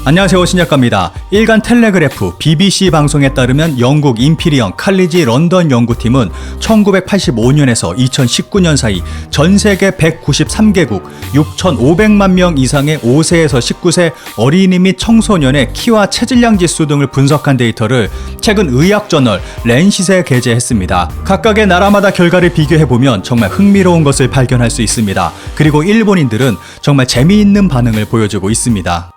안녕하세요, 신작가입니다. 일간 텔레그래프 BBC 방송에 따르면 영국 임피리언 칼리지 런던 연구팀은 1985년에서 2019년 사이 전 세계 193개국 6,500만 명 이상의 5세에서 19세 어린이 및 청소년의 키와 체질량 지수 등을 분석한 데이터를 최근 의학저널 랜싯에 게재했습니다. 각각의 나라마다 결과를 비교해보면 정말 흥미로운 것을 발견할 수 있습니다. 그리고 일본인들은 정말 재미있는 반응을 보여주고 있습니다.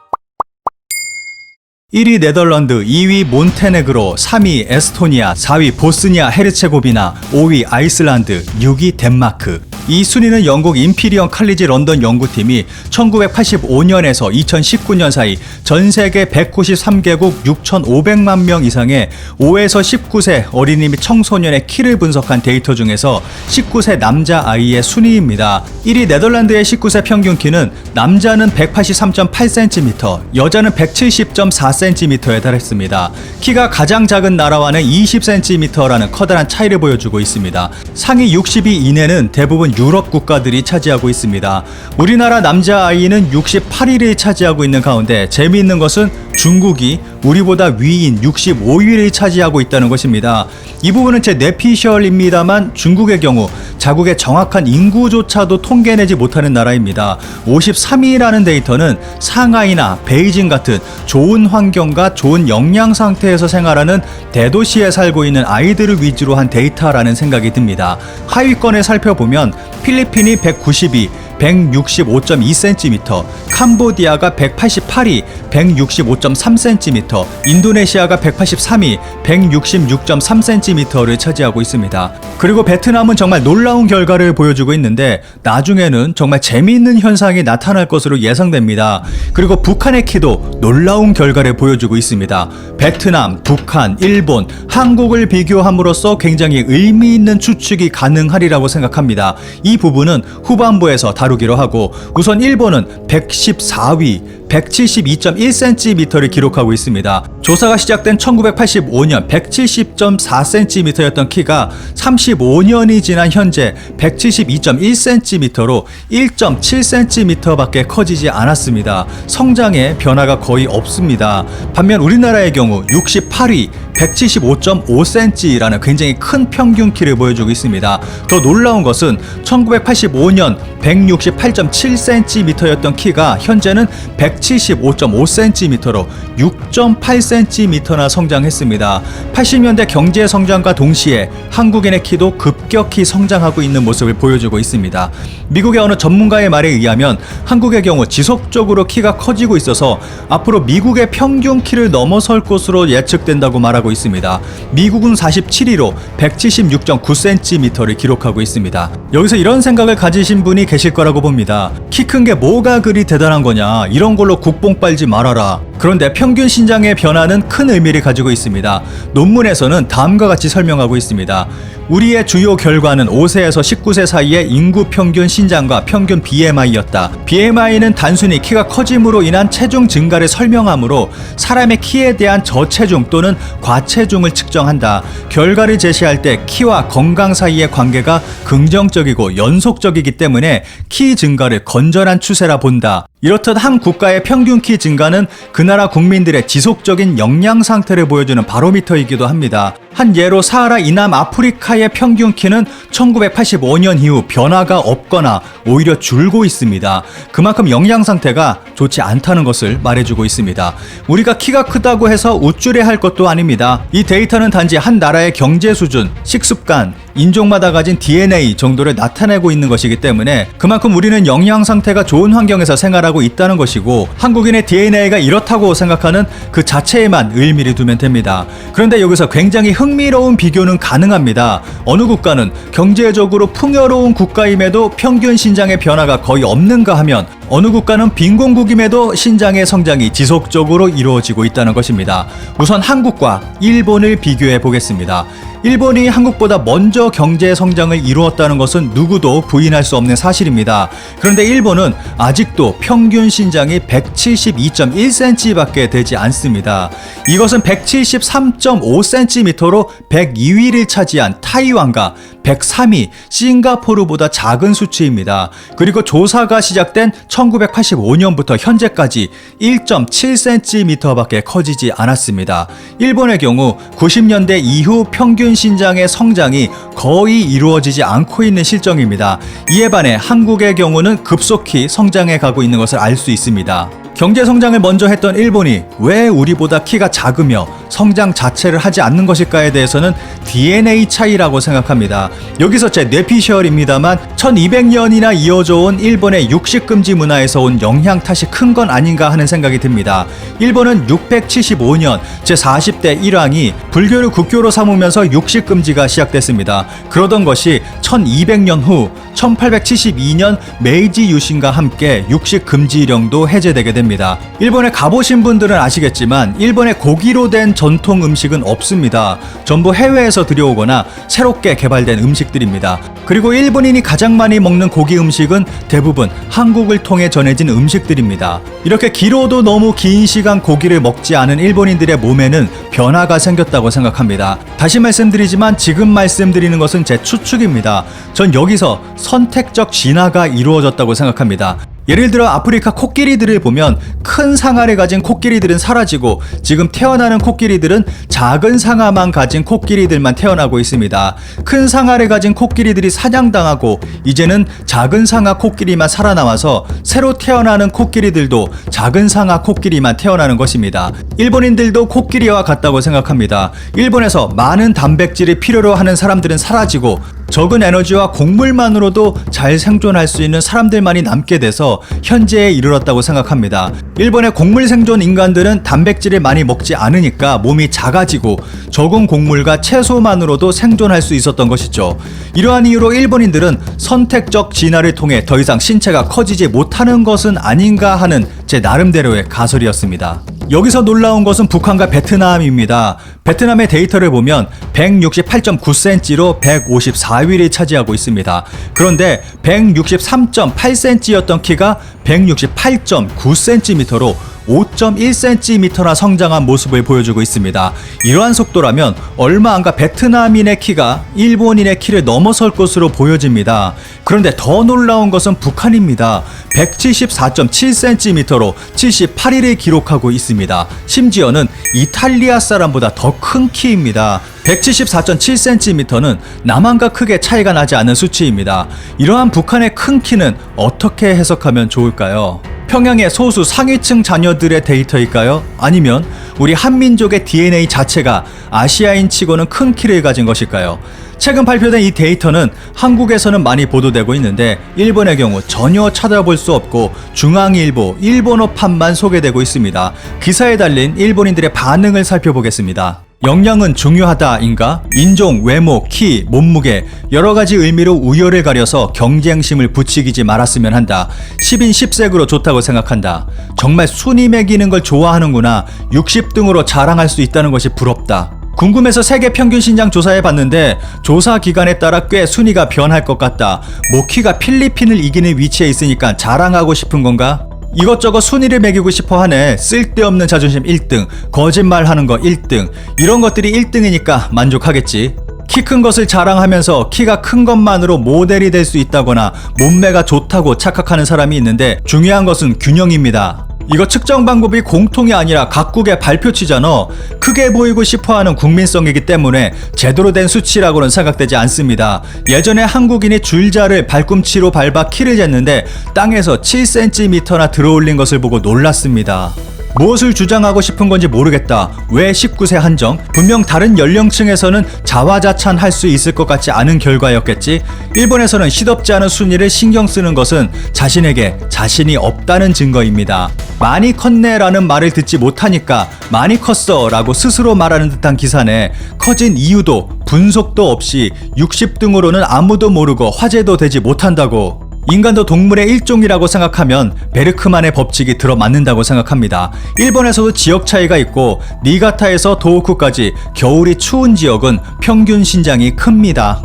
1위 네덜란드, 2위 몬테네그로, 3위 에스토니아, 4위 보스니아 헤르체고비나, 5위 아이슬란드, 6위 덴마크. 이 순위는 영국 임피리언 칼리지 런던 연구팀이 1985년에서 2019년 사이 전 세계 193개국 6,500만 명 이상의 5에서 19세 어린이 및 청소년의 키를 분석한 데이터 중에서 19세 남자아이의 순위입니다. 1위 네덜란드의 19세 평균 키는 남자는 183.8cm, 여자는 170.4cm에 달했습니다. 키가 가장 작은 나라와는 20cm라는 커다란 차이를 보여주고 있습니다. 상위 60위 이내는 대부분 유럽 국가들이 차지하고 있습니다. 우리나라 남자아이는 68위를 차지하고 있는 가운데 재미있는 것은 중국이 우리보다 위인 65위를 차지하고 있다는 것입니다. 이 부분은 제 뇌피셜입니다만 중국의 경우 자국의 정확한 인구조차도 통계내지 못하는 나라입니다. 53위라는 데이터는 상하이나 베이징 같은 좋은 환경과 좋은 영양 상태에서 생활하는 대도시에 살고 있는 아이들을 위주로 한 데이터라는 생각이 듭니다. 하위권을 살펴보면 필리핀이 192, 165.2cm, 캄보디아가 188위, 165.3cm, 인도네시아가 183위, 166.3cm를 차지하고 있습니다. 그리고 베트남은 정말 놀라운 결과를 보여주고 있는데 나중에는 정말 재미있는 현상이 나타날 것으로 예상됩니다. 그리고 북한의 키도 놀라운 결과를 보여주고 있습니다. 베트남, 북한, 일본, 한국을 비교함으로써 굉장히 의미 있는 추측이 가능하리라고 생각합니다. 이 부분은 후반부에서 다루기로 하고, 우선 일본은 114위, 172.1cm를 기록하고 있습니다. 조사가 시작된 1985년 170.4cm였던 키가 35년이 지난 현재 172.1cm로 1.7cm 밖에 커지지 않았습니다. 성장에 변화가 거의 없습니다. 반면 우리나라의 경우 68위, 175.5cm라는 굉장히 큰 평균 키를 보여주고 있습니다. 더 놀라운 것은 1985년 168.7cm였던 키가 현재는 175.5cm로 6.8cm나 성장했습니다. 80년대 경제 성장과 동시에 한국인의 키도 급격히 성장하고 있는 모습을 보여주고 있습니다. 미국의 어느 전문가의 말에 의하면 한국의 경우 지속적으로 키가 커지고 있어서 앞으로 미국의 평균 키를 넘어설 것으로 예측된다고 말하고 있습니다. 미국은 47위로 176.9cm를 기록하고 있습니다. 여기서 이런 생각을 가지신 분이 계실 거라고 봅니다. 키 큰 게 뭐가 그리 대단한 거냐, 이런 걸로 국뽕 빨지 말아라. 그런데 평균 신장의 변화는 큰 의미를 가지고 있습니다. 논문에서는 다음과 같이 설명하고 있습니다. 우리의 주요 결과는 5세에서 19세 사이의 인구 평균 신장과 평균 BMI였다. BMI는 단순히 키가 커짐으로 인한 체중 증가를 설명하므로 사람의 키에 대한 저체중 또는 과체중을 측정한다. 결과를 제시할 때 키와 건강 사이의 관계가 긍정적이고 연속적이기 때문에 키 증가를 건전한 추세라 본다. 이렇듯 한 국가의 평균 키 증가는 그 나라 국민들의 지속적인 영양 상태를 보여주는 바로미터이기도 합니다. 한 예로 사하라 이남 아프리카의 평균 키는 1985년 이후 변화가 없거나 오히려 줄고 있습니다. 그만큼 영양 상태가 좋지 않다는 것을 말해주고 있습니다. 우리가 키가 크다고 해서 우쭐해할 것도 아닙니다. 이 데이터는 단지 한 나라의 경제 수준, 식습관, 인종마다 가진 DNA 정도를 나타내고 있는 것이기 때문에 그만큼 우리는 영양 상태가 좋은 환경에서 생활하고 있다는 것이고, 한국인의 DNA가 이렇다고 생각하는 그 자체에만 의미를 두면 됩니다. 그런데 여기서 굉장히 흥미로운 비교는 가능합니다. 어느 국가는 경제적으로 풍요로운 국가임에도 평균 신장의 변화가 거의 없는가 하면, 어느 국가는 빈곤국임에도 신장의 성장이 지속적으로 이루어지고 있다는 것입니다. 우선 한국과 일본을 비교해 보겠습니다. 일본이 한국보다 먼저 경제 성장을 이루었다는 것은 누구도 부인할 수 없는 사실입니다. 그런데 일본은 아직도 평균 신장이 172.1cm 밖에 되지 않습니다. 이것은 173.5cm로 102위를 차지한 타이완과 103이 싱가포르보다 작은 수치입니다. 그리고 조사가 시작된 1985년부터 현재까지 1.7cm밖에 커지지 않았습니다. 일본의 경우 90년대 이후 평균 신장의 성장이 거의 이루어지지 않고 있는 실정입니다. 이에 반해 한국의 경우는 급속히 성장해 가고 있는 것을 알 수 있습니다. 경제 성장을 먼저 했던 일본이 왜 우리보다 키가 작으며 성장 자체를 하지 않는 것일까에 대해서는 DNA 차이라고 생각합니다. 여기서 제 뇌피셜입니다만 1200년이나 이어져 온 일본의 육식금지 문화에서 온 영향 탓이 큰 건 아닌가 하는 생각이 듭니다. 일본은 675년 제40대 일왕이 불교를 국교로 삼으면서 육식금지가 시작됐습니다. 그러던 것이 1200년 후 1872년 메이지 유신과 함께 육식금지령도 해제되게 됩니다. 일본에 가보신 분들은 아시겠지만 일본의 고기로 된 전통 음식은 없습니다. 전부 해외에서 들여오거나 새롭게 개발된 음식들입니다. 그리고 일본인이 가장 많이 먹는 고기 음식은 대부분 한국을 통해 전해진 음식들입니다. 이렇게 길어도 너무 긴 시간 고기를 먹지 않은 일본인들의 몸에는 변화가 생겼다고 생각합니다. 다시 말씀드리지만 지금 말씀드리는 것은 제 추측입니다. 전 여기서 선택적 진화가 이루어졌다고 생각합니다. 예를 들어 아프리카 코끼리들을 보면 큰 상아를 가진 코끼리들은 사라지고 지금 태어나는 코끼리들은 작은 상아만 가진 코끼리들만 태어나고 있습니다. 큰 상아를 가진 코끼리들이 사냥당하고 이제는 작은 상아 코끼리만 살아남아서 새로 태어나는 코끼리들도 작은 상아 코끼리만 태어나는 것입니다. 일본인들도 코끼리와 같다고 생각합니다. 일본에서 많은 단백질을 필요로 하는 사람들은 사라지고 적은 에너지와 곡물만으로도 잘 생존할 수 있는 사람들만이 남게 돼서 현재에 이르렀다고 생각합니다. 일본의 곡물 생존 인간들은 단백질을 많이 먹지 않으니까 몸이 작아지고 적은 곡물과 채소만으로도 생존할 수 있었던 것이죠. 이러한 이유로 일본인들은 선택적 진화를 통해 더 이상 신체가 커지지 못하는 것은 아닌가 하는 제 나름대로의 가설이었습니다. 여기서 놀라운 것은 북한과 베트남입니다. 베트남의 데이터를 보면 168.9cm로 154위를 차지하고 있습니다. 그런데 163.8cm였던 키가 168.9cm로 5.1cm나 성장한 모습을 보여주고 있습니다. 이러한 속도라면 얼마 안가 베트남인의 키가 일본인의 키를 넘어설 것으로 보여집니다. 그런데 더 놀라운 것은 북한입니다. 174.7cm로 78위를 기록하고 있습니다. 심지어는 이탈리아 사람보다 더 큰 키입니다. 174.7cm는 남한과 크게 차이가 나지 않는 수치입니다. 이러한 북한의 큰 키는 어떻게 해석하면 좋을까요? 평양의 소수 상위층 자녀들의 데이터일까요? 아니면 우리 한민족의 DNA 자체가 아시아인 치고는 큰 키를 가진 것일까요? 최근 발표된 이 데이터는 한국에서는 많이 보도되고 있는데 일본의 경우 전혀 찾아볼 수 없고 중앙일보, 일본어판만 소개되고 있습니다. 기사에 달린 일본인들의 반응을 살펴보겠습니다. 영양은 중요하다인가? 인종, 외모, 키, 몸무게 여러가지 의미로 우열을 가려서 경쟁심을 부추기지 말았으면 한다. 10인 10색으로 좋다고 생각한다. 정말 순위 매기는 걸 좋아하는구나. 60등으로 자랑할 수 있다는 것이 부럽다. 궁금해서 세계 평균 신장 조사해봤는데 조사 기간에 따라 꽤 순위가 변할 것 같다. 뭐 키가 필리핀을 이기는 위치에 있으니까 자랑하고 싶은 건가? 이것저것 순위를 매기고 싶어 하네. 쓸데없는 자존심 1등, 거짓말하는 거 1등, 이런 것들이 1등이니까 만족하겠지. 키 큰 것을 자랑하면서 키가 큰 것만으로 모델이 될 수 있다거나 몸매가 좋다고 착각하는 사람이 있는데 중요한 것은 균형입니다. 이거 측정 방법이 공통이 아니라 각국의 발표치잖아. 크게 보이고 싶어하는 국민성이기 때문에 제대로 된 수치라고는 생각되지 않습니다. 예전에 한국인이 줄자를 발꿈치로 밟아 키를 쟀는데 땅에서 7cm나 들어올린 것을 보고 놀랐습니다. 무엇을 주장하고 싶은 건지 모르겠다. 왜 19세 한정? 분명 다른 연령층에서는 자화자찬할 수 있을 것 같지 않은 결과였겠지? 일본에서는 시덥지 않은 순위를 신경 쓰는 것은 자신에게 자신이 없다는 증거입니다. 많이 컸네 라는 말을 듣지 못하니까 많이 컸어 라고 스스로 말하는 듯한 기사네. 커진 이유도 분석도 없이 60등으로는 아무도 모르고 화제도 되지 못한다고. 인간도 동물의 일종이라고 생각하면 베르크만의 법칙이 들어맞는다고 생각합니다. 일본에서도 지역 차이가 있고 니가타에서 도호쿠까지 겨울이 추운 지역은 평균 신장이 큽니다.